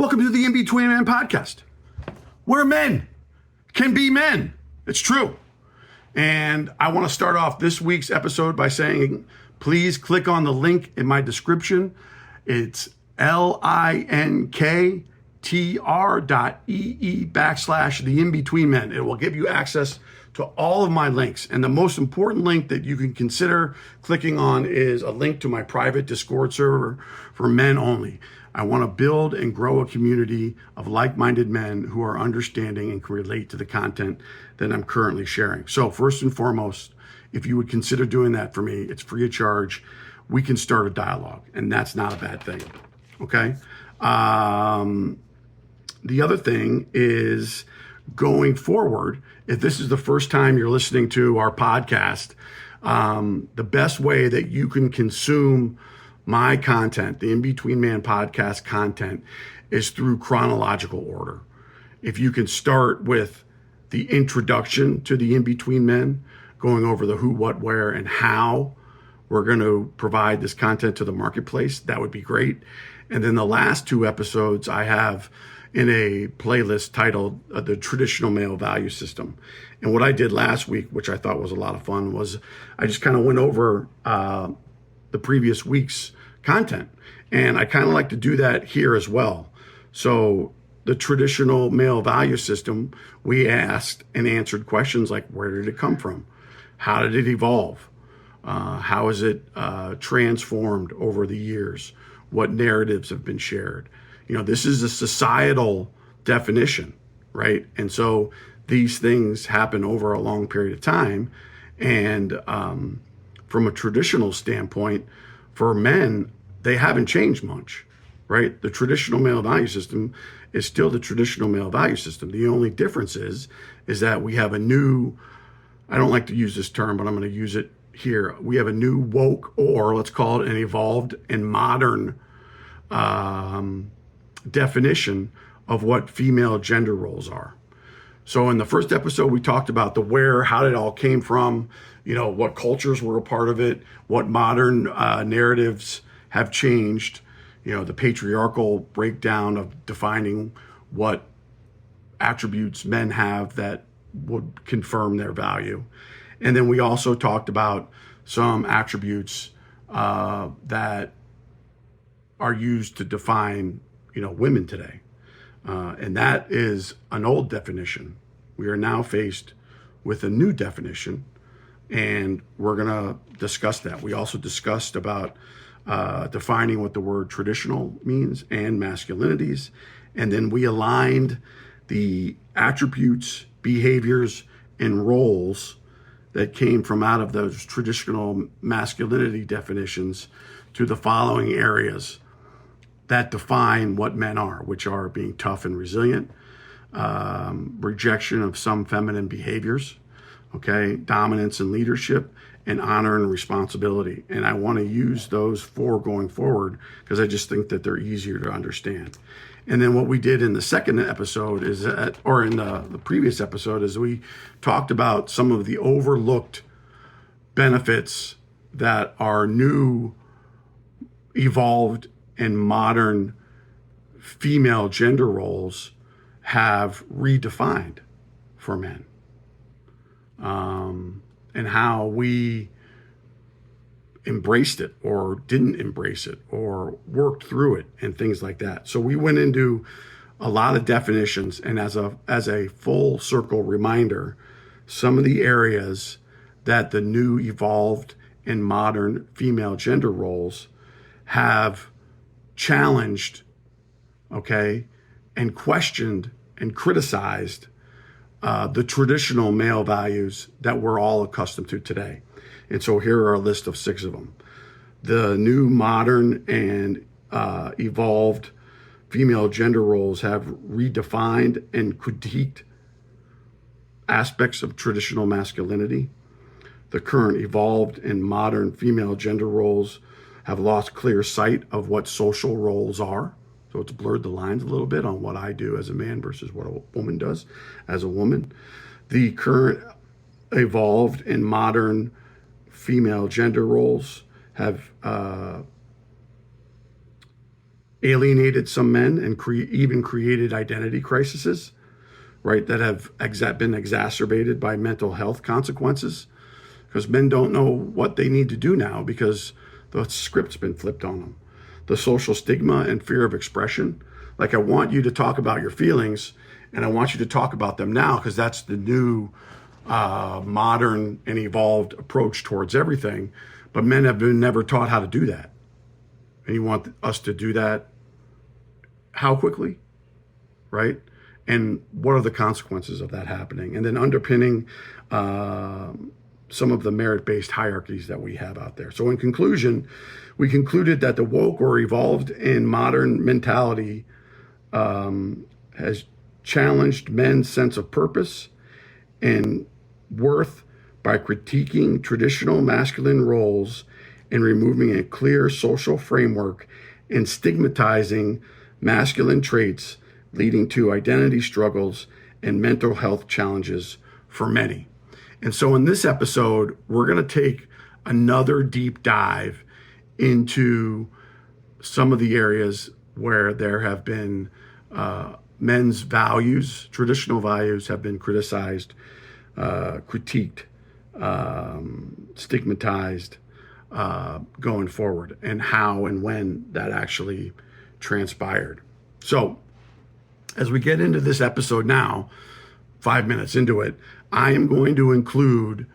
Welcome to the In-Betweenman podcast, where men can be men. It's true. And I want to start off this week's episode by saying, please click on the link in my description. It's linktr.ee/the-in-betweenman. It will give you access to all of my links. And the most important link that you can consider clicking on is a link to my private Discord server for men only. I want to build and grow a community of like-minded men who are understanding and can relate to the content that I'm currently sharing. So first and foremost, if you would consider doing that for me, it's free of charge. We can start a dialogue, and that's not a bad thing, okay? The other thing is, going forward, if this is the first time you're listening to our podcast, the best way that you can consume my content, the In-Betweenman podcast content, is through chronological order. If you can start with the introduction to the In-Betweenmen, going over the who, what, where, and how we're going to provide this content to the marketplace, that would be great. And then the last two episodes I have in a playlist titled The Traditional Male Value System. And what I did last week, which I thought was a lot of fun, was I just kind of went over the previous week's content. And I kind of like to do that here as well. So the traditional male value system, we asked and answered questions like, where did it come from? How did it evolve? How has it transformed over the years? What narratives have been shared? You know, this is a societal definition, right? And so these things happen over a long period of time. And from a traditional standpoint, for men, they haven't changed much, right? The traditional male value system is still the traditional male value system. The only difference is that we have a new, I don't like to use this term, but I'm going to use it here. We have a new woke, or let's call it an evolved and modern definition of what female gender roles are. So in the first episode, we talked about the where, how it all came from, you know, what cultures were a part of it, what modern narratives have changed, you know, the patriarchal breakdown of defining what attributes men have that would confirm their value. And then we also talked about some attributes that are used to define, you know, women today. And that is an old definition. We are now faced with a new definition, and we're going to discuss that. We also discussed about defining what the word traditional means and masculinities. And then we aligned the attributes, behaviors, and roles that came from out of those traditional masculinity definitions to the following areas that define what men are, which are being tough and resilient, rejection of some feminine behaviors, okay, dominance and leadership, and honor and responsibility. And I want to use those four going forward because I just think that they're easier to understand. And then what we did in the second episode is that, or in the previous episode, is we talked about some of the overlooked benefits that our new, evolved, and modern female gender roles have redefined for men. And how we embraced it or didn't embrace it or worked through it and things like that. So we went into a lot of definitions, and as a full circle reminder, some of the areas that the new, evolved, and modern female gender roles have challenged, okay, and questioned and criticized the traditional male values that we're all accustomed to today. And so here are a list of 6 of them. The new, modern, and evolved female gender roles have redefined and critiqued aspects of traditional masculinity. The current evolved and modern female gender roles have lost clear sight of what social roles are. So it's blurred the lines a little bit on what I do as a man versus what a woman does as a woman. The current evolved and modern female gender roles have alienated some men and even created identity crises, right, that have been exacerbated by mental health consequences, because men don't know what they need to do now because the script's been flipped on them. The social stigma and fear of expression. Like, I want you to talk about your feelings, and I want you to talk about them now, because that's the new modern and evolved approach towards everything. But men have been never taught how to do that. And you want us to do that how quickly, right? And what are the consequences of that happening? And then underpinning some of the merit-based hierarchies that we have out there. So in conclusion, we concluded that the woke or evolved in modern mentality has challenged men's sense of purpose and worth by critiquing traditional masculine roles and removing a clear social framework and stigmatizing masculine traits, leading to identity struggles and mental health challenges for many. And so in this episode, we're going to take another deep dive into some of the areas where there have been men's values, traditional values have been criticized, critiqued, stigmatized going forward, and how and when that actually transpired. So as we get into this episode now, 5 minutes into it, I am going to include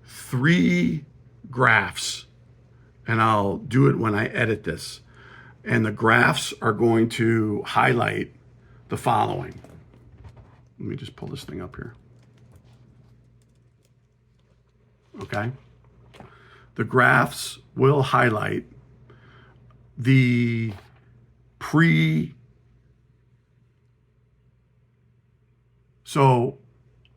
3 graphs, and I'll do it when I edit this. And the graphs are going to highlight the following. Let me just pull this thing up here. Okay. The graphs will highlight the So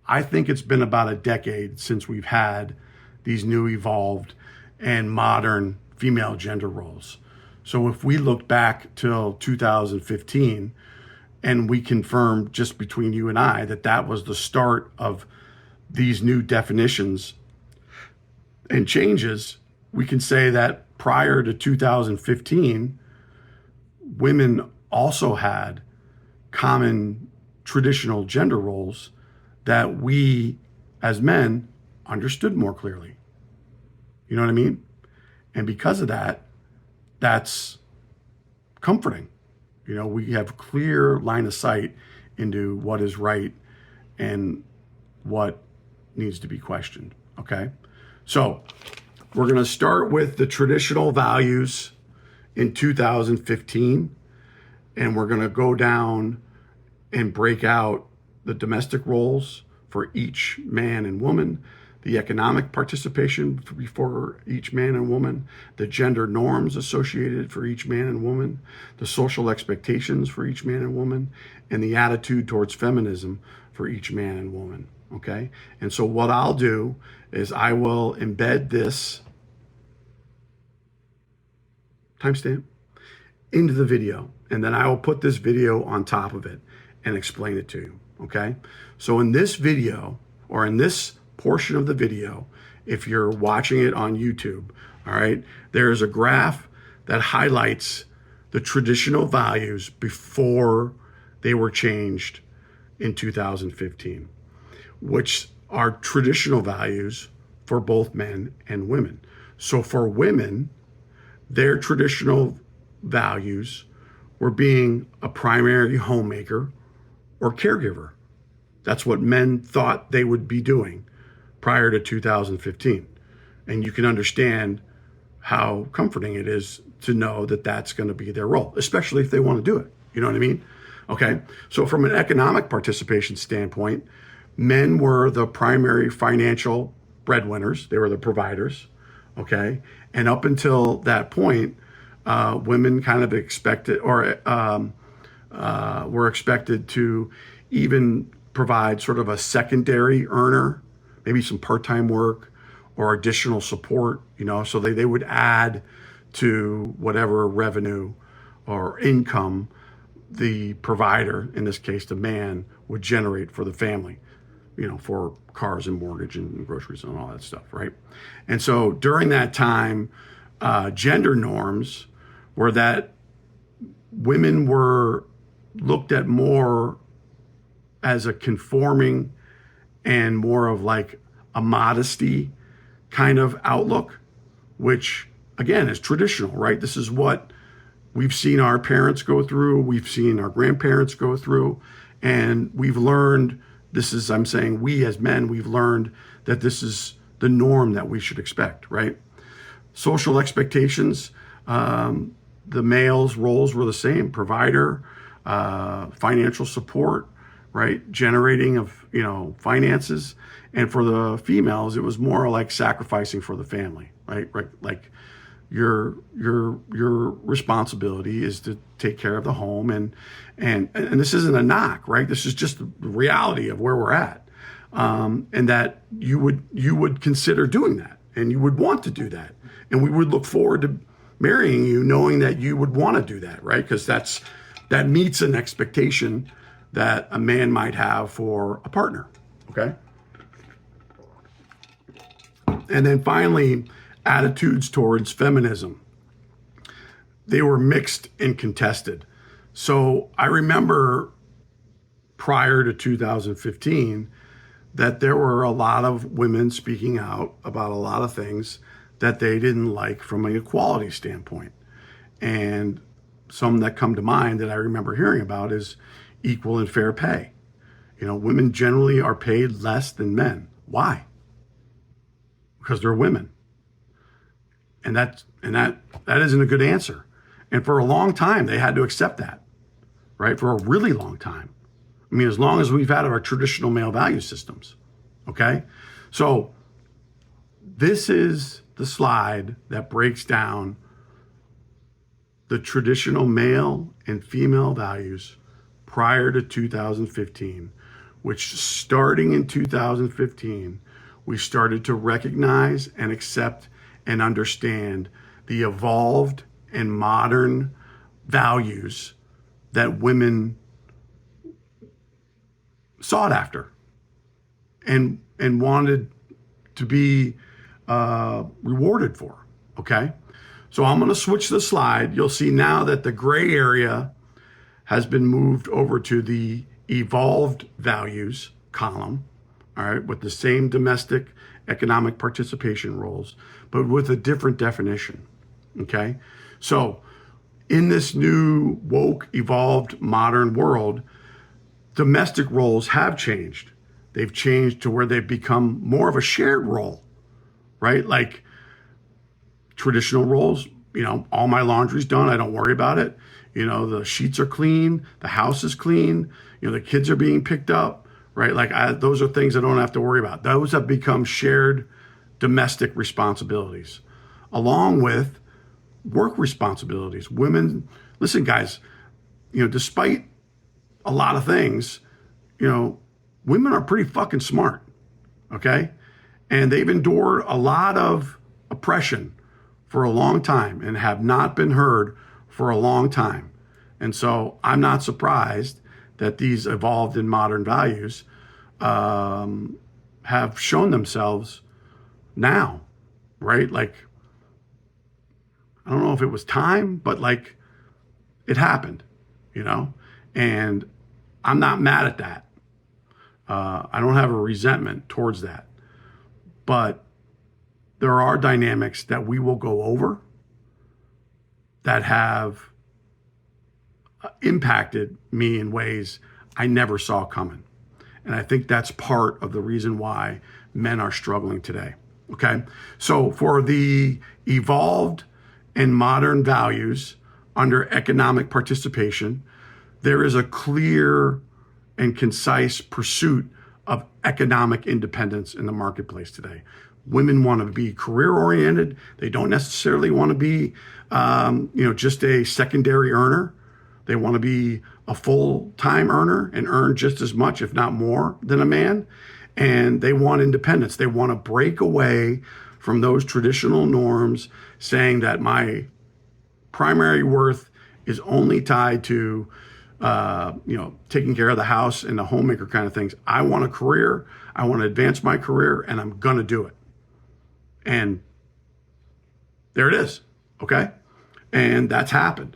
I think it's been about a decade since we've had these new evolved and modern female gender roles. So if we look back till 2015 and we confirm just between you and I that that was the start of these new definitions and changes, we can say that prior to 2015, women also had common traditional gender roles that we as men understood more clearly. You know what I mean? And because of that, that's comforting. You know, we have clear line of sight into what is right and what needs to be questioned. Okay. So we're going to start with the traditional values in 2015, and we're going to go down and break out the domestic roles for each man and woman, the economic participation for each man and woman, the gender norms associated for each man and woman, the social expectations for each man and woman, and the attitude towards feminism for each man and woman. Okay? And so what I'll do is I will embed this timestamp into the video, and then I will put this video on top of it and explain it to you. Okay? So in this video, or in this portion of the video, if you're watching it on YouTube, all right, there is a graph that highlights the traditional values before they were changed in 2015, which are traditional values for both men and women. So for women, their traditional values were being a primary homemaker or caregiver. That's what men thought they would be doing prior to 2015. And you can understand how comforting it is to know that that's going to be their role, especially if they want to do it. You know what I mean? Okay. So from an economic participation standpoint, men were the primary financial breadwinners. They were the providers. Okay. And up until that point, women kind of expected or were expected to even provide sort of a secondary earner, maybe some part-time work or additional support, you know, so they would add to whatever revenue or income the provider, in this case the man, would generate for the family, you know, for cars and mortgage and groceries and all that stuff, right? And so during that time, gender norms were that women were looked at more as a conforming and more of like a modesty kind of outlook, which again is traditional, right? This is what we've seen our parents go through, we've seen our grandparents go through, and we've learned this is, I'm saying we as men, we've learned that this is the norm that we should expect, right? Social expectations, the males' roles were the same: provider, financial support, right? Generating of, finances. And for the females, it was more like sacrificing for the family, right? Like your responsibility is to take care of the home, and this isn't a knock, right? This is just the reality of where we're at, and that you would consider doing that, and you would want to do that, and we would look forward to marrying you, knowing that you would want to do that, right? Because that meets an expectation that a man might have for a partner. Okay. And then finally, attitudes towards feminism. They were mixed and contested. So I remember prior to 2015 that there were a lot of women speaking out about a lot of things that they didn't like from an equality standpoint. And some that come to mind that I remember hearing about is equal and fair pay. Women generally are paid less than men. Why? Because they're women. And that isn't a good answer. And for a long time, they had to accept that, right? For a really long time. I mean, as long as we've had our traditional male value systems, okay? So this is the slide that breaks down the traditional male and female values prior to 2015, which starting in 2015, we started to recognize and accept and understand the evolved and modern values that women sought after and wanted to be rewarded for, okay? So I'm going to switch the slide. You'll see now that the gray area has been moved over to the evolved values column, all right, with the same domestic economic participation roles, but with a different definition, okay? So in this new woke, evolved, modern world, domestic roles have changed. They've changed to where they've become more of a shared role, right? Like traditional roles, all my laundry's done, I don't worry about it. The sheets are clean, the house is clean, the kids are being picked up, right? Like those are things I don't have to worry about. Those have become shared domestic responsibilities, along with work responsibilities. Women, listen, guys, despite a lot of things, women are pretty fucking smart, okay? And they've endured a lot of oppression for a long time and have not been heard for a long time. And so I'm not surprised that these evolved and modern values have shown themselves now, right? Like, I don't know if it was time, but like it happened, and I'm not mad at that. I don't have a resentment towards that, but there are dynamics that we will go over that have impacted me in ways I never saw coming. And I think that's part of the reason why men are struggling today. Okay. So for the evolved and modern values under economic participation, there is a clear and concise pursuit of economic independence in the marketplace today. Women want to be career oriented. They don't necessarily want to be, just a secondary earner. They want to be a full-time earner and earn just as much, if not more, than a man. And they want independence. They want to break away from those traditional norms, saying that my primary worth is only tied to, taking care of the house and the homemaker kind of things. I want a career. I want to advance my career, and I'm going to do it. And there it is. Okay. And that's happened.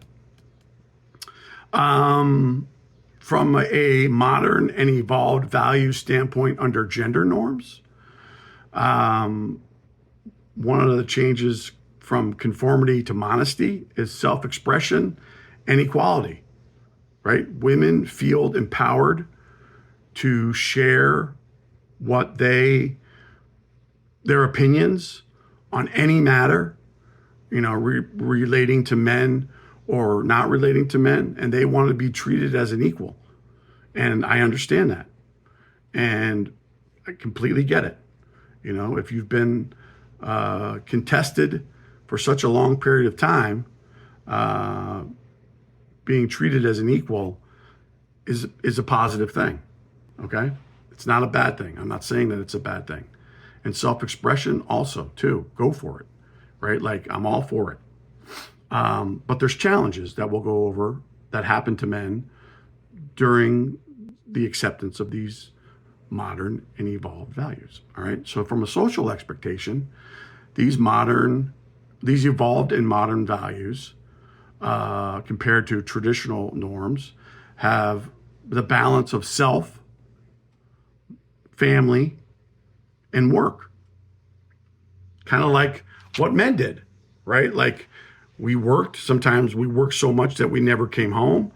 From a modern and evolved value standpoint under gender norms, one of the changes from conformity to modesty is self-expression and equality, right? Women feel empowered to share their opinions on any matter, relating to men or not relating to men, and they want to be treated as an equal. And I understand that. And I completely get it. If you've been contested for such a long period of time, being treated as an equal is a positive thing, okay? It's not a bad thing. I'm not saying that it's a bad thing. And self-expression also, too. Go for it, right? Like, I'm all for it. But there's challenges that we'll go over that happen to men during the acceptance of these modern and evolved values, all right? So from a social expectation, these evolved and modern values, compared to traditional norms, have the balance of self, family, and work. Kind of like what men did, right? Like, sometimes we worked so much that we never came home.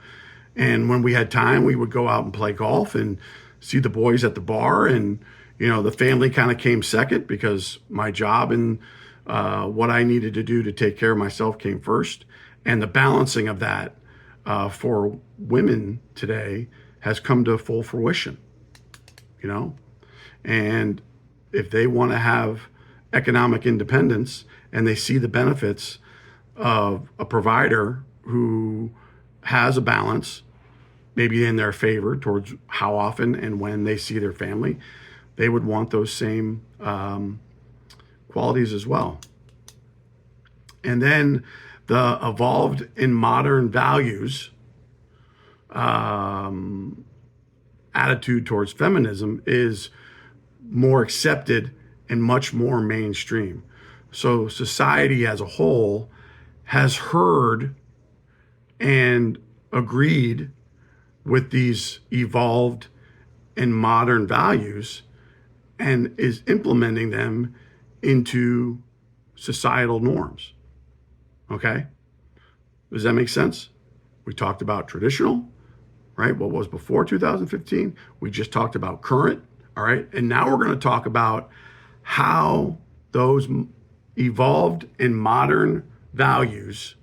And when we had time, we would go out and play golf and see the boys at the bar. And, the family kind of came second because my job and what I needed to do to take care of myself came first. And the balancing of that for women today has come to full fruition, And if they want to have economic independence and they see the benefits of a provider who has a balance, maybe in their favor towards how often and when they see their family, they would want those same qualities as well. And then the evolved and modern values, attitude towards feminism is more accepted and much more mainstream. So society as a whole has heard and agreed with these evolved and modern values and is implementing them into societal norms. Okay? Does that make sense? We talked about traditional, right? What was before 2015. We just talked about current, all right? And now we're going to talk about how those evolved and modern values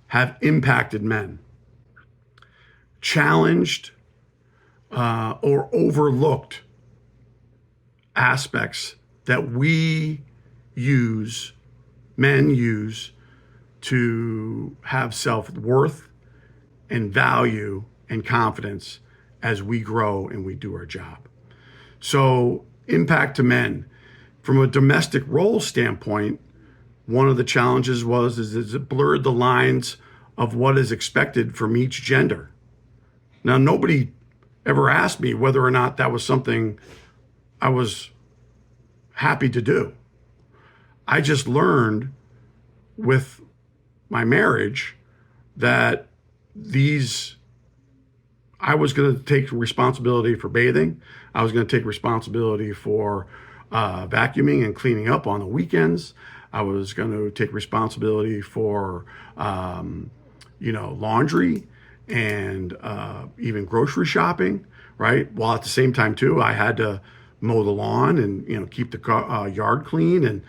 have impacted men, challenged or overlooked aspects that men use to have self-worth and value and confidence as we grow and we do our job. So, impact to men. From a domestic role standpoint, one of the challenges is it blurred the lines of what is expected from each gender. Now, nobody ever asked me whether or not that was something I was happy to do. I just learned with my marriage that I was going to take responsibility for bathing. I was going to take responsibility for vacuuming and cleaning up on the weekends. I was going to take responsibility for, laundry and even grocery shopping, right? While at the same time, too, I had to mow the lawn and, keep the yard clean. And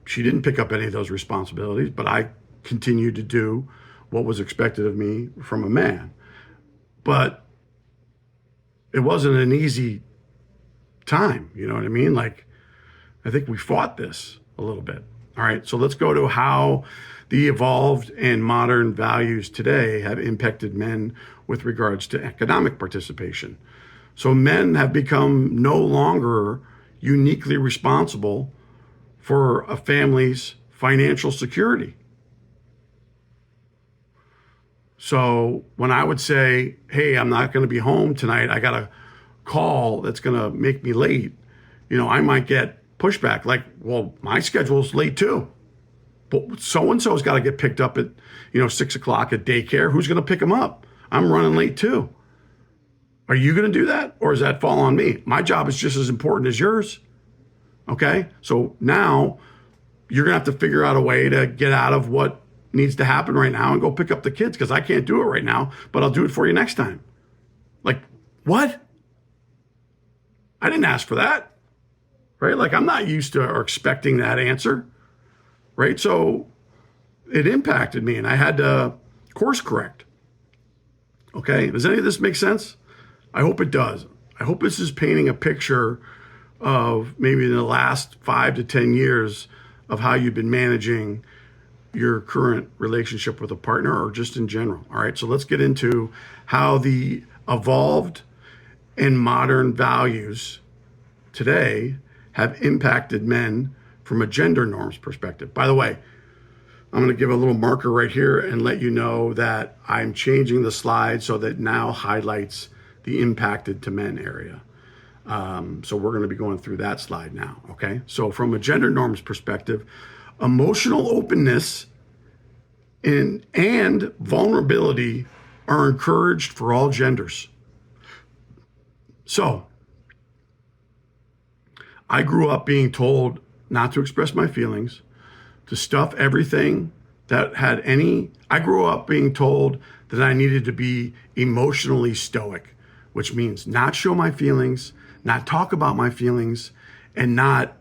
she didn't pick up any of those responsibilities, but I continued to do what was expected of me from a man. But it wasn't an easy time, you know what I mean? Like, I think we fought this a little bit. All right, so let's go to how the evolved and modern values today have impacted men with regards to economic participation. So men have become no longer uniquely responsible for a family's financial security. So when I would say, hey, I'm not going to be home tonight, I got a call that's going to make me late, I might get pushback like, well, my schedule's late too. But so-and-so's got to get picked up at, 6 o'clock at daycare. Who's going to pick them up? I'm running late too. Are you going to do that? Or does that fall on me? My job is just as important as yours. Okay. So now you're going to have to figure out a way to get out of what needs to happen right now and go pick up the kids, because I can't do it right now, but I'll do it for you next time. Like, what? I didn't ask for that, right? Like, I'm not used to or expecting that answer, right? So it impacted me and I had to course correct. Okay. Does any of this make sense? I hope it does. I hope this is painting a picture of maybe in the last 5 to 10 years of how you've been managing your current relationship with a partner or just in general. All right. So let's get into how the evolved and modern values today have impacted men from a gender norms perspective. By the way, I'm going to give a little marker right here and let you know that I'm changing the slide so that now highlights the impacted to men area. So we're going to be going through that slide now. Okay. So from a gender norms perspective, emotional openness and vulnerability are encouraged for all genders. So I grew up being told not to express my feelings, to stuff everything that had any. I grew up being told that I needed to be emotionally stoic, which means not show my feelings, not talk about my feelings, and not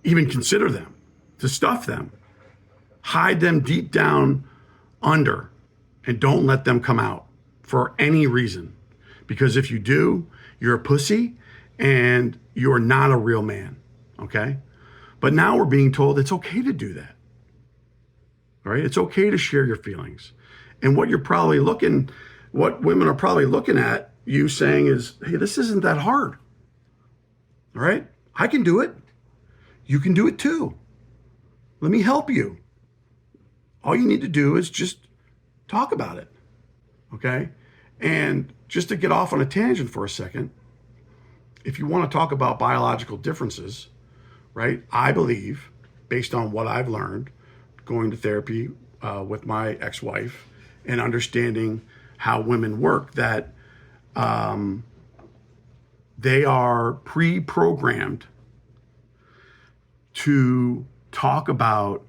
even consider them, to stuff them, hide them deep down under, and don't let them come out for any reason. Because if you do, you're a pussy and you're not a real man, okay? But now we're being told it's okay to do that, all right? It's okay to share your feelings. And what women are probably looking at you saying is, hey, this isn't that hard, all right? I can do it. You can do it too. Let me help you. All you need to do is just talk about it, okay? And just to get off on a tangent for a second, if you want to talk about biological differences, right? I believe, based on what I've learned, going to therapy with my ex-wife and understanding how women work, that they are pre-programmed to talk about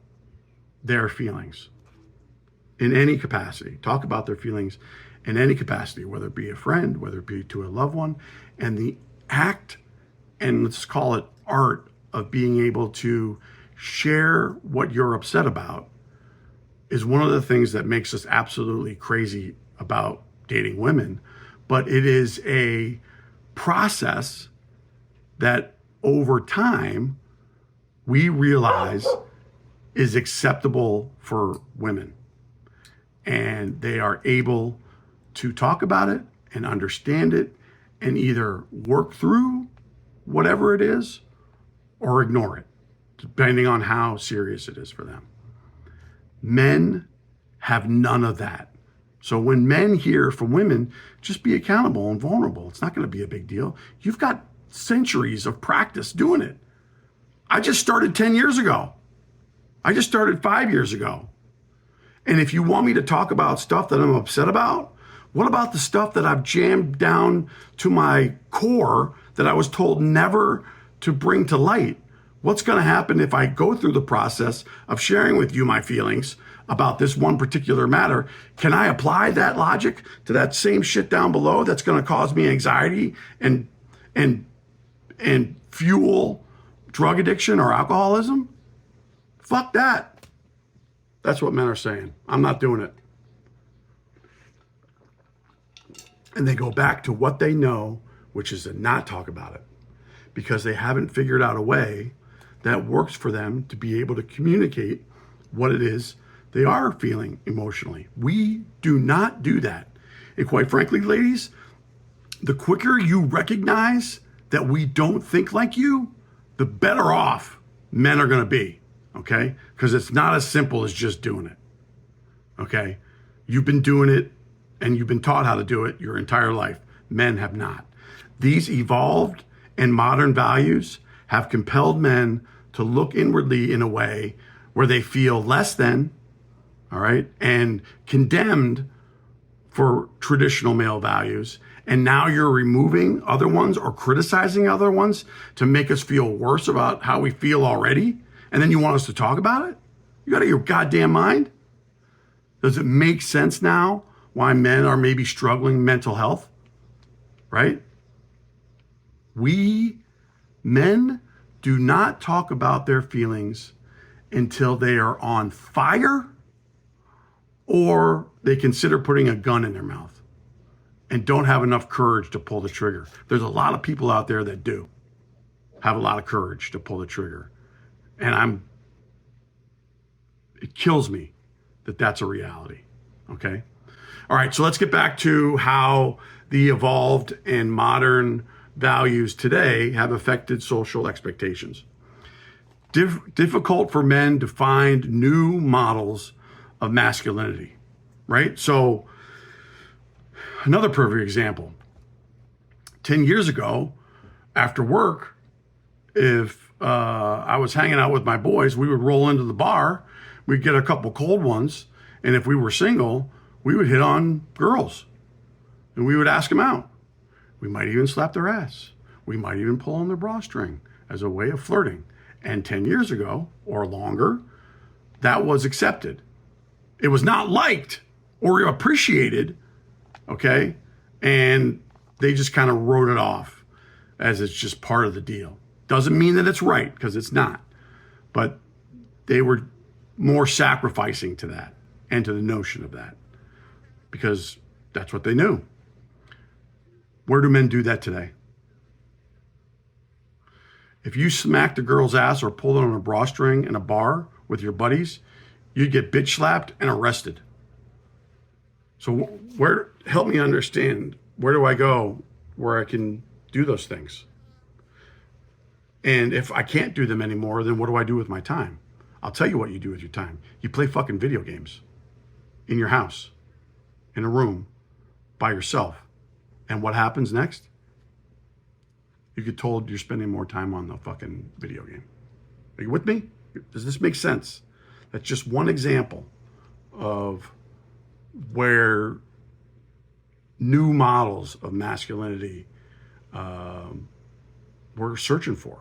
their feelings in any capacity, talk about their feelings in any capacity, whether it be a friend, whether it be to a loved one. And the act, and let's call it art, of being able to share what you're upset about is one of the things that makes us absolutely crazy about dating women. But it is a process that over time we realize is acceptable for women. And they are able to talk about it and understand it and either work through whatever it is or ignore it, depending on how serious it is for them. Men have none of that. So when men hear from women, just be accountable and vulnerable. It's not going to be a big deal. You've got centuries of practice doing it. I just started 10 years ago. I just started 5 years ago. And if you want me to talk about stuff that I'm upset about, what about the stuff that I've jammed down to my core that I was told never to bring to light? What's going to happen if I go through the process of sharing with you my feelings about this one particular matter? Can I apply that logic to that same shit down below that's going to cause me anxiety and fuel drug addiction or alcoholism? Fuck that. That's what men are saying. I'm not doing it. And they go back to what they know, which is to not talk about it, because they haven't figured out a way that works for them to be able to communicate what it is they are feeling emotionally. We do not do that. And quite frankly, ladies, the quicker you recognize that we don't think like you, the better off men are going to be, okay? Because it's not as simple as just doing it, okay? You've been doing it and you've been taught how to do it your entire life. Men have not. These evolved and modern values have compelled men to look inwardly in a way where they feel less than, all right, and condemned for traditional male values, and now you're removing other ones or criticizing other ones to make us feel worse about how we feel already, and then you want us to talk about it? You out of your goddamn mind? Does it make sense now why men are maybe struggling mental health? Right? We men do not talk about their feelings until they are on fire or they consider putting a gun in their mouth and don't have enough courage to pull the trigger. There's a lot of people out there that do have a lot of courage to pull the trigger. And it kills me that that's a reality. Okay. All right. So let's get back to how the evolved and modern values today have affected social expectations. Difficult for men to find new models of masculinity, right? So another perfect example, 10 years ago after work, if I was hanging out with my boys, we would roll into the bar, we'd get a couple cold ones, and if we were single, we would hit on girls and we would ask them out. We might even slap their ass. We might even pull on their bra string as a way of flirting. And 10 years ago or longer, that was accepted. It was not liked or appreciated, okay? And they just kind of wrote it off as it's just part of the deal. Doesn't mean that it's right, because it's not. But they were more sacrificing to that and to the notion of that because that's what they knew. Where do men do that today? If you smacked a girl's ass or pulled it on a bra string in a bar with your buddies, you'd get bitch slapped and arrested. So help me understand, where do I go where I can do those things? And if I can't do them anymore, then what do I do with my time? I'll tell you what you do with your time. You play fucking video games in your house, in a room, by yourself. And what happens next? You get told you're spending more time on the fucking video game. Are you with me? Does this make sense? That's just one example of where new models of masculinity we're searching for.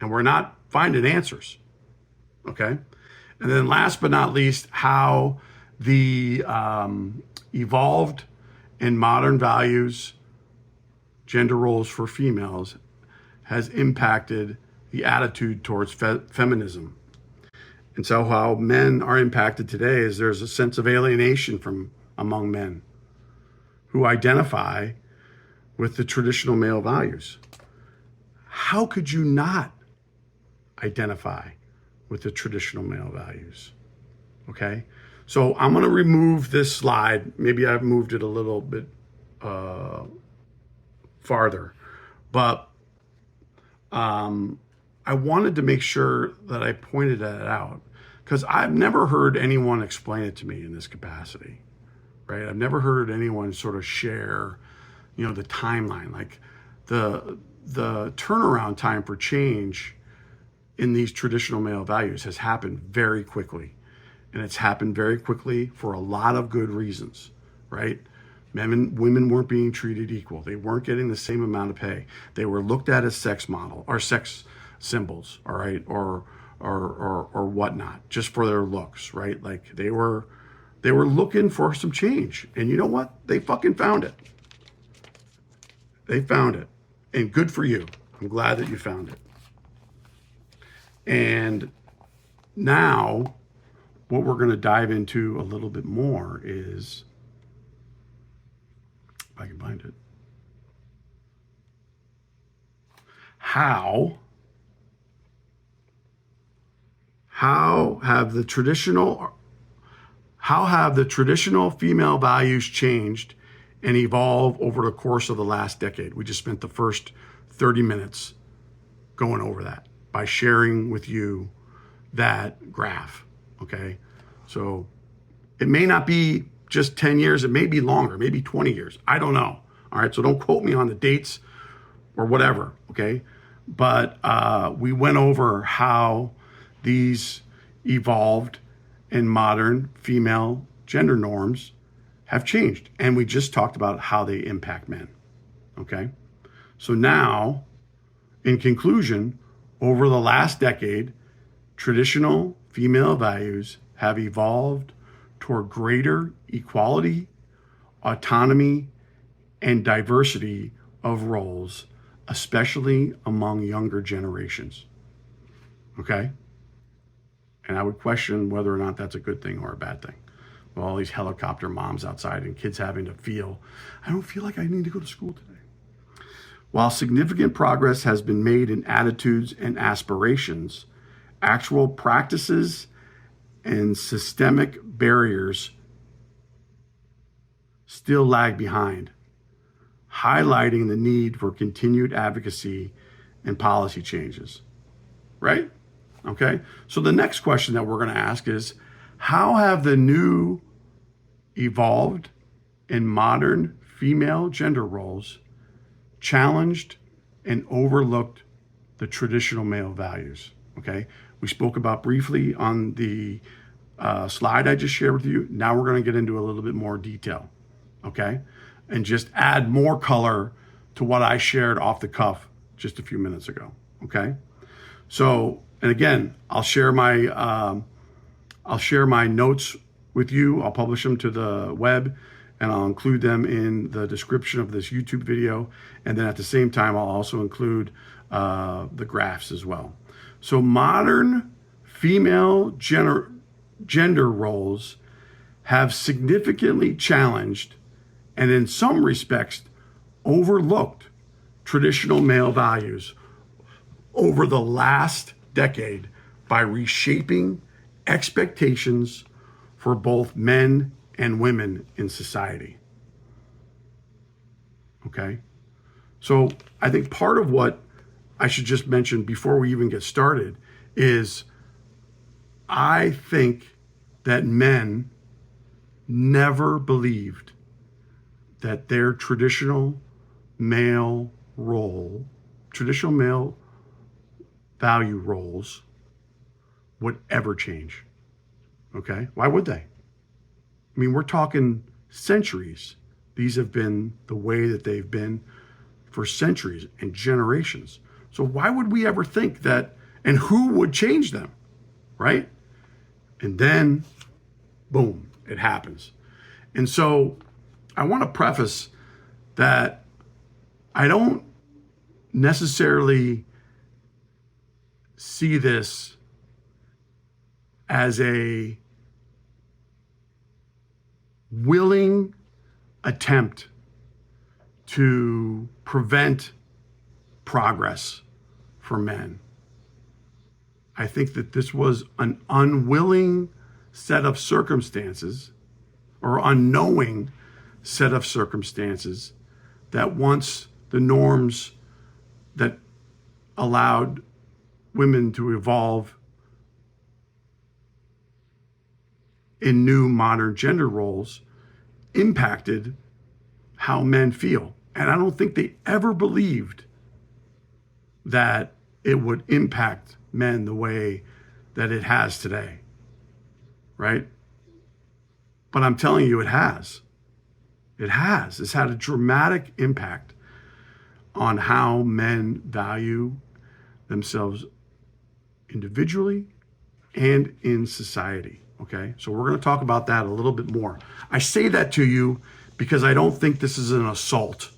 And we're not finding answers. Okay? And then last but not least, how the evolved and modern values, gender roles for females, has impacted the attitude towards feminism. And so how men are impacted today is there's a sense of alienation from among men who identify with the traditional male values. How could you not identify with the traditional male values? Okay? So I'm going to remove this slide. Maybe I've moved it a little bit farther, but I wanted to make sure that I pointed that out because I've never heard anyone explain it to me in this capacity, right? I've never heard anyone sort of share, the timeline, like the turnaround time for change in these traditional male values has happened very quickly. And it's happened very quickly for a lot of good reasons, right? Women weren't being treated equal. They weren't getting the same amount of pay. They were looked at as sex symbols, all right, or whatnot, just for their looks, right? Like they were looking for some change, and you know what? They fucking found it. They found it, and good for you. I'm glad that you found it. And now, what we're going to dive into a little bit more is, if I can find it, how have the traditional female values changed and evolved over the course of the last decade? We just spent the first 30 minutes going over that by sharing with you that graph. Okay. So it may not be just 10 years. It may be longer, maybe 20 years. I don't know. All right. So don't quote me on the dates or whatever. Okay. But we went over how these evolved and modern female gender norms have changed. And we just talked about how they impact men. Okay? So now, in conclusion, over the last decade, traditional female values have evolved toward greater equality, autonomy, and diversity of roles, especially among younger generations. Okay? And I would question whether or not that's a good thing or a bad thing. With all these helicopter moms outside and kids having to feel, I don't feel like I need to go to school today. While significant progress has been made in attitudes and aspirations, actual practices and systemic barriers still lag behind, highlighting the need for continued advocacy and policy changes. Right? Okay? So the next question that we're going to ask is, how have the new, evolved, and modern female gender roles challenged and overlooked the traditional male values? Okay? We spoke about briefly on the slide I just shared with you. Now we're going to get into a little bit more detail. Okay? And just add more color to what I shared off the cuff just a few minutes ago. Okay? So, and again, I'll share my notes with you. I'll publish them to the web, and I'll include them in the description of this YouTube video. And then at the same time, I'll also include the graphs as well. So modern female gender roles have significantly challenged and in some respects overlooked traditional male values over the last decade by reshaping expectations for both men and women in society. Okay? So I think part of what I should just mention before we even get started is I think that men never believed that their traditional male value roles would ever change. Okay? Why would they? I mean, we're talking centuries. These have been the way that they've been for centuries and generations. So why would we ever think that, and who would change them, right? And then, boom, it happens. And so I want to preface that I don't necessarily see this as a willing attempt to prevent progress for men. I think that this was an unwilling set of circumstances or unknowing set of circumstances that once the norms that allowed women to evolve in new modern gender roles impacted how men feel. And I don't think they ever believed that it would impact men the way that it has today, right? But I'm telling you, it has. It has. It's had a dramatic impact on how men value themselves individually and in society, okay? So we're going to talk about that a little bit more. I say that to you because I don't think this is an assault.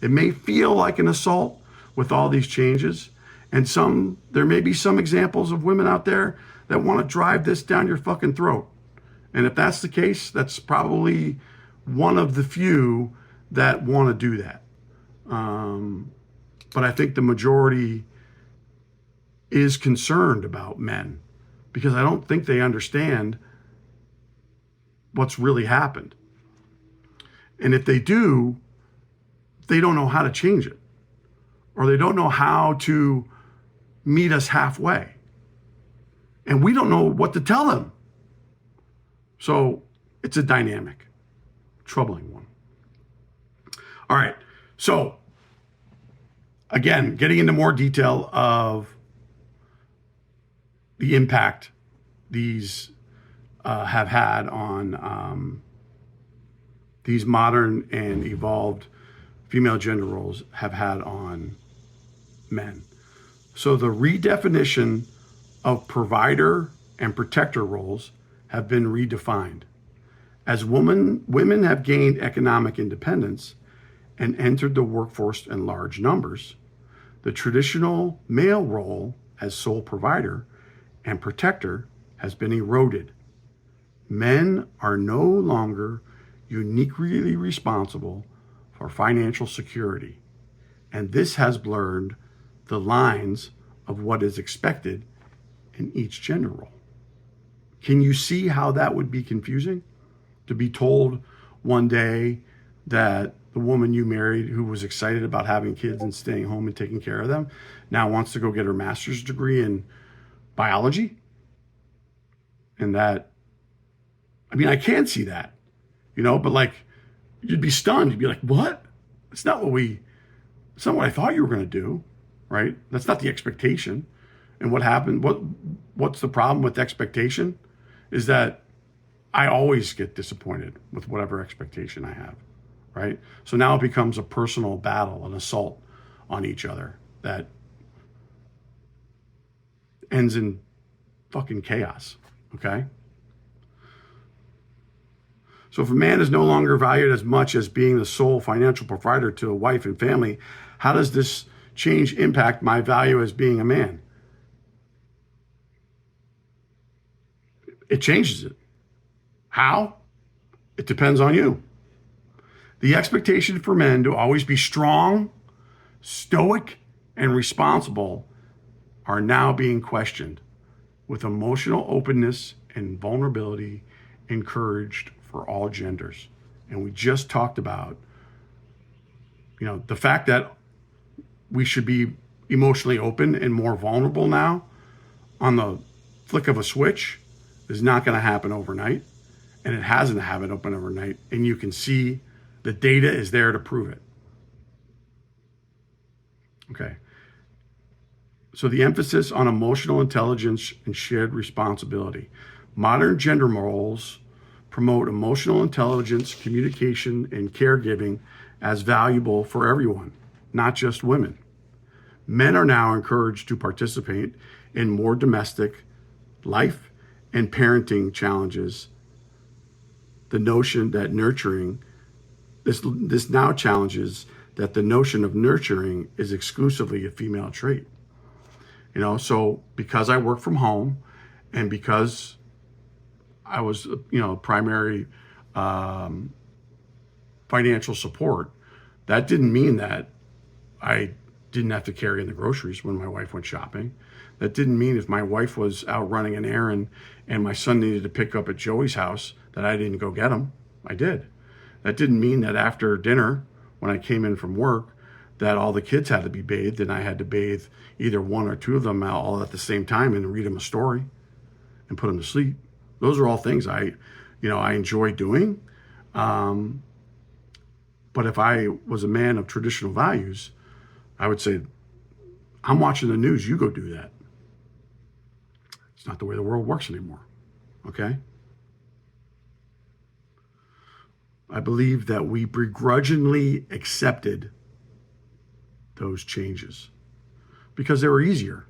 It may feel like an assault with all these changes, and there may be some examples of women out there that want to drive this down your fucking throat. And if that's the case, that's probably one of the few that want to do that. But I think the majority is concerned about men because I don't think they understand what's really happened. And if they do, they don't know how to change it, or they don't know how to meet us halfway. And we don't know what to tell them. So it's a dynamic, troubling one. All right. So again, getting into more detail of the impact these have had on these modern and evolved female gender roles have had on men. So the redefinition of provider and protector roles have been redefined. As women have gained economic independence and entered the workforce in large numbers, the traditional male role as sole provider and protector has been eroded. Men are no longer uniquely responsible for financial security, and this has blurred the lines of what is expected in each gender role. Can you see how that would be confusing? To be told one day that the woman you married, who was excited about having kids and staying home and taking care of them, now wants to go get her master's degree in biology? And that, I mean, I can see that, but like, you'd be stunned. You'd be like, what? It's not what I thought you were going to do, right? That's not the expectation. And what happened? What's the problem with expectation? Is that I always get disappointed with whatever expectation I have, right? So now it becomes a personal battle, an assault on each other that ends in fucking chaos, okay? So if a man is no longer valued as much as being the sole financial provider to a wife and family, how does this change impact my value as being a man? It changes it. How? It depends on you. The expectation for men to always be strong, stoic, and responsible are now being questioned, with emotional openness and vulnerability encouraged for all genders. And we just talked about, the fact that we should be emotionally open and more vulnerable now on the flick of a switch is not going to happen overnight. And it hasn't happened overnight. And you can see the data is there to prove it. Okay. So the emphasis on emotional intelligence and shared responsibility. Modern gender roles promote emotional intelligence, communication, and caregiving as valuable for everyone, not just women. Men are now encouraged to participate in more domestic life and parenting challenges. The notion that this now challenges that the notion of nurturing is exclusively a female trait. So because I work from home and because I was, primary financial support, that didn't mean that I didn't have to carry in the groceries when my wife went shopping. That didn't mean if my wife was out running an errand and my son needed to pick up at Joey's house that I didn't go get him. I did. That didn't mean that after dinner, when I came in from work, that all the kids had to be bathed and I had to bathe either one or two of them all at the same time and read them a story and put them to sleep. Those are all things I enjoy doing. But if I was a man of traditional values, I would say, I'm watching the news, you go do that. It's not the way the world works anymore, okay? I believe that we begrudgingly accepted those changes because they were easier.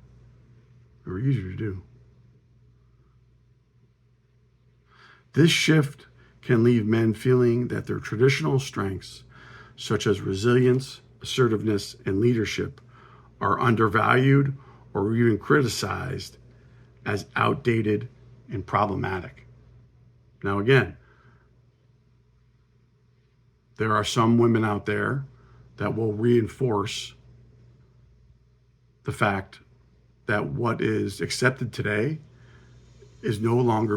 They were easier to do. This shift can leave men feeling that their traditional strengths, such as resilience, assertiveness, and leadership, are undervalued or even criticized as outdated and problematic. Now, again, there are some women out there that will reinforce the fact that what is accepted today is no longer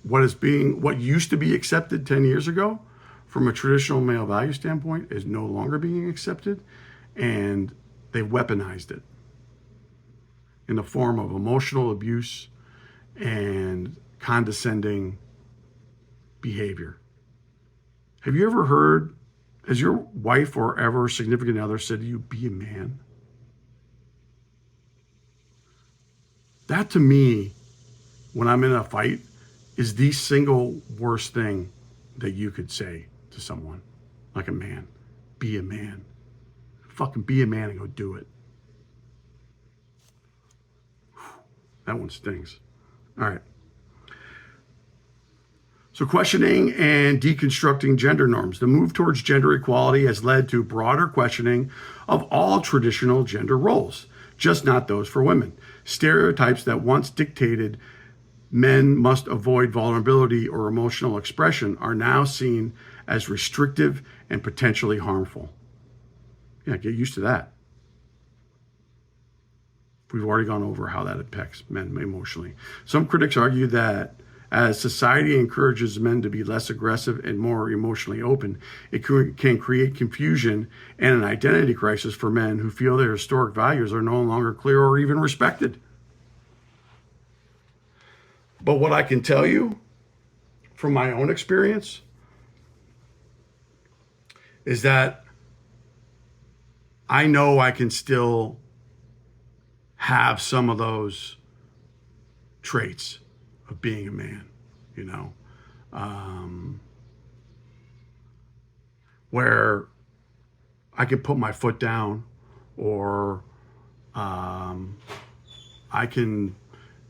what used to be accepted 10 years ago from a traditional male value standpoint is no longer being accepted, and they weaponized it in the form of emotional abuse and condescending behavior. Have you ever heard, has your wife or ever significant other said to you, be a man? That to me, when I'm in a fight, is the single worst thing that you could say to someone like a man? Be a man. Fucking be a man and go do it. That one stings. All right. So questioning and deconstructing gender norms. The move towards gender equality has led to broader questioning of all traditional gender roles, just not those for women. Stereotypes that once dictated men must avoid vulnerability or emotional expression are now seen as restrictive and potentially harmful. Yeah, get used to that. We've already gone over how that impacts men emotionally. Some critics argue that as society encourages men to be less aggressive and more emotionally open, it can create confusion and an identity crisis for men who feel their historic values are no longer clear or even respected. But what I can tell you from my own experience is that I know I can still have some of those traits of being a man, you know, where I can put my foot down, or I can,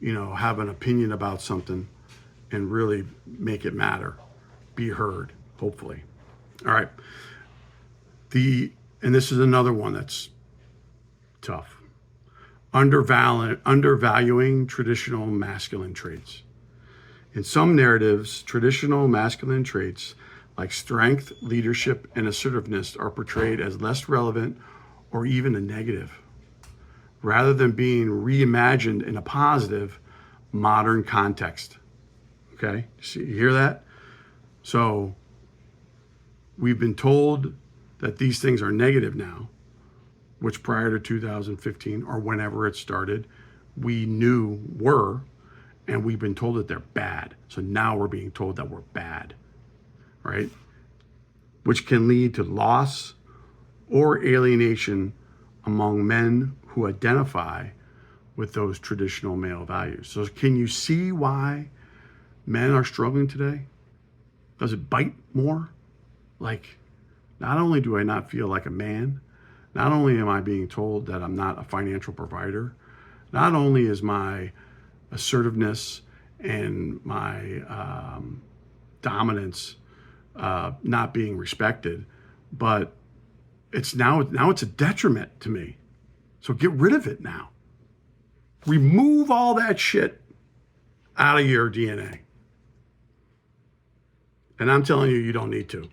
you know, have an opinion about something and really make it matter, be heard, hopefully. All right. And this is another one that's tough. Undervaluing traditional masculine traits. In some narratives, traditional masculine traits like strength, leadership, and assertiveness are portrayed as less relevant or even a negative, rather than being reimagined in a positive, modern context. Okay, you hear that? So we've been told that these things are negative now, which prior to 2015 or whenever it started, we knew were, and we've been told that they're bad. So now we're being told that we're bad, right? Which can lead to loss or alienation among men who identify with those traditional male values. So can you see why men are struggling today? Does it bite more? Like, not only do I not feel like a man, not only am I being told that I'm not a financial provider, not only is my assertiveness and my dominance not being respected, but it's now it's a detriment to me. So get rid of it now. Remove all that shit out of your DNA. And I'm telling you, you don't need to,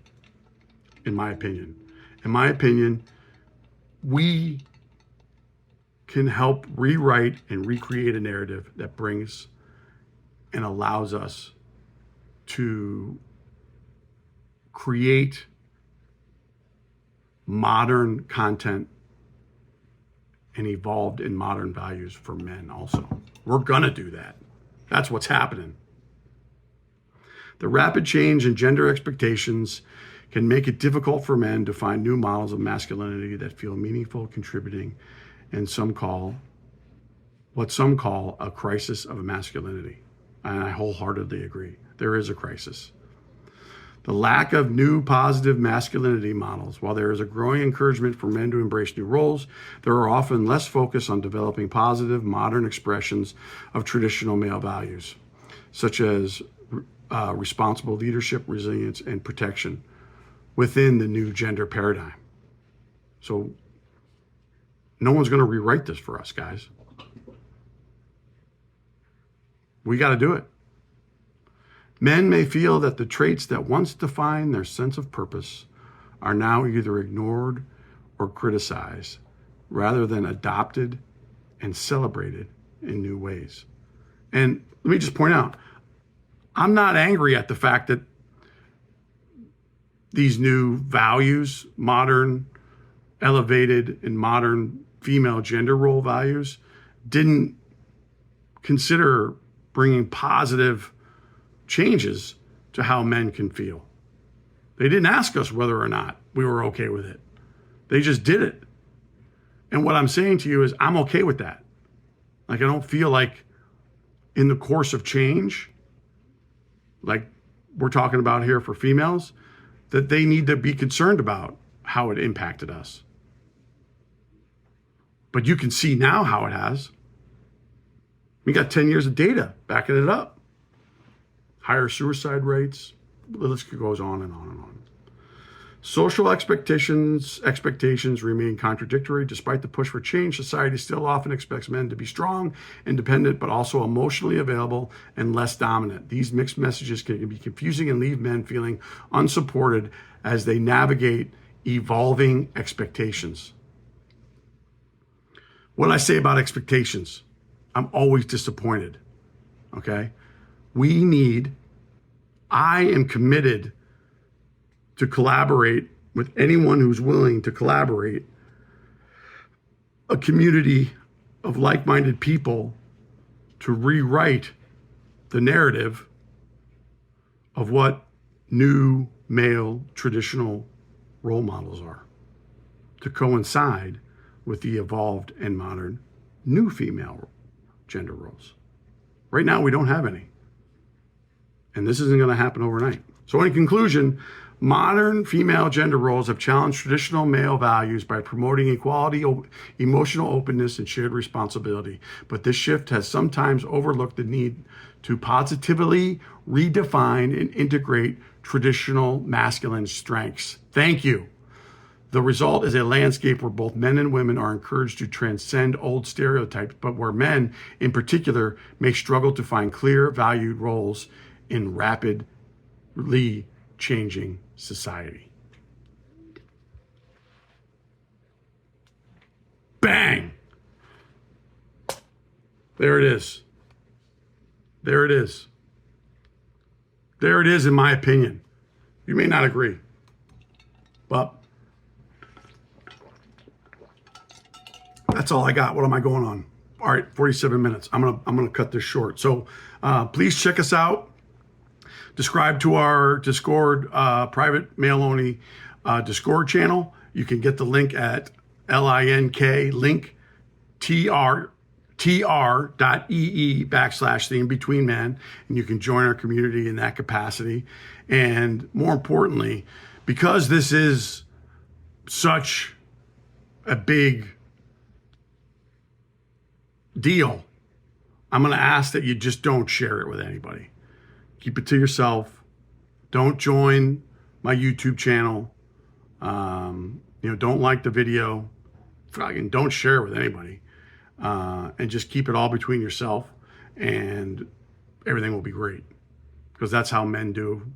in my opinion. In my opinion, we can help rewrite and recreate a narrative that brings and allows us to create modern content and evolved in modern values for men also. We're gonna do that. That's what's happening. The rapid change in gender expectations can make it difficult for men to find new models of masculinity that feel meaningful, contributing, and what some call a crisis of masculinity. And I wholeheartedly agree. There is a crisis. The lack of new positive masculinity models. While there is a growing encouragement for men to embrace new roles, there are often less focus on developing positive, modern expressions of traditional male values, such as responsible leadership, resilience, and protection within the new gender paradigm. So no one's going to rewrite this for us, guys. We got to do it. Men may feel that the traits that once defined their sense of purpose are now either ignored or criticized, rather than adopted and celebrated in new ways. And let me just point out, I'm not angry at the fact that these new values, modern, elevated, and modern female gender role values, didn't consider bringing positive changes to how men can feel. They didn't ask us whether or not we were okay with it. They just did it. And what I'm saying to you is I'm okay with that. I don't feel like in the course of change, like we're talking about here for females, that they need to be concerned about how it impacted us. But you can see now how it has. We got 10 years of data backing it up. Higher suicide rates. The list goes on and on and on. Social expectations remain contradictory. Despite the push for change, society still often expects men to be strong, independent, but also emotionally available and less dominant. These mixed messages can be confusing and leave men feeling unsupported as they navigate evolving expectations. What I say about expectations, I'm always disappointed, okay? I am committed to collaborate with anyone who's willing to collaborate, a community of like-minded people to rewrite the narrative of what new male traditional role models are, to coincide with the evolved and modern new female gender roles. Right now, we don't have any. And this isn't going to happen overnight. So in conclusion, modern female gender roles have challenged traditional male values by promoting equality, emotional openness, and shared responsibility. But this shift has sometimes overlooked the need to positively redefine and integrate traditional masculine strengths. Thank you. The result is a landscape where both men and women are encouraged to transcend old stereotypes, but where men, in particular, may struggle to find clear, valued roles in rapidly changing society. Bang! There it is. There it is. There it is, in my opinion. You may not agree, but that's all I got. What am I going on? All right, 47 minutes. I'm gonna cut this short. So please check us out. Subscribe to our Discord, private male-only Discord channel. You can get the link at linktr.ee/thein-betweenman, and you can join our community in that capacity. And more importantly, because this is such a big deal, I'm going to ask that you just don't share it with anybody. Keep it to yourself. Don't join my YouTube channel. Don't like the video. Don't share it with anybody. And just keep it all between yourself, and everything will be great. Because that's how men do.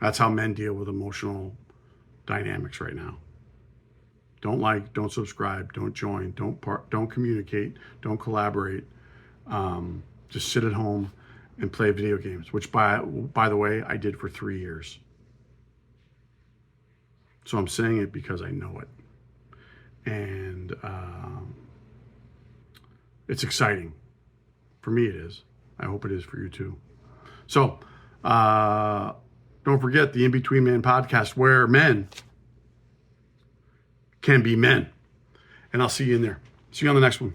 That's how men deal with emotional dynamics right now. Don't like, don't subscribe, don't join, don't communicate, don't collaborate. Just sit at home and play video games, which by the way, I did for 3 years. So I'm saying it because I know it. And it's exciting. For me, it is. I hope it is for you too. So don't forget the In-Between Man podcast, where men can be men. And I'll see you in there. See you on the next one.